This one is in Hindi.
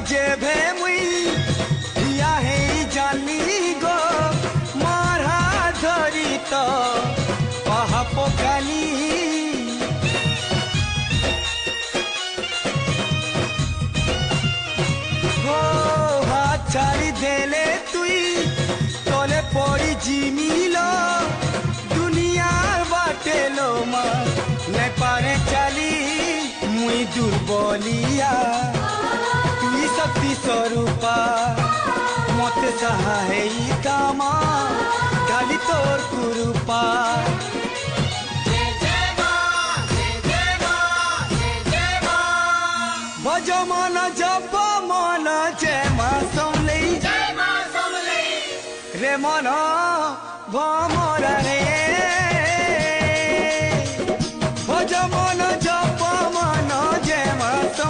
जेभे मुई या हे जानी गो मारा धरी तो कहा पकाली हो हाथ छाड़ी देले तुई तोले पड़ी जिमिलो दुनिया बाटे लो मा नहीं पारे चली मुई दुर्बलिया तुई शक्ति स्वरूपा मत सहाय कामा खाली तोर कुरूपा भज मन जप मन जय माँ समलई रे मन भमरा रे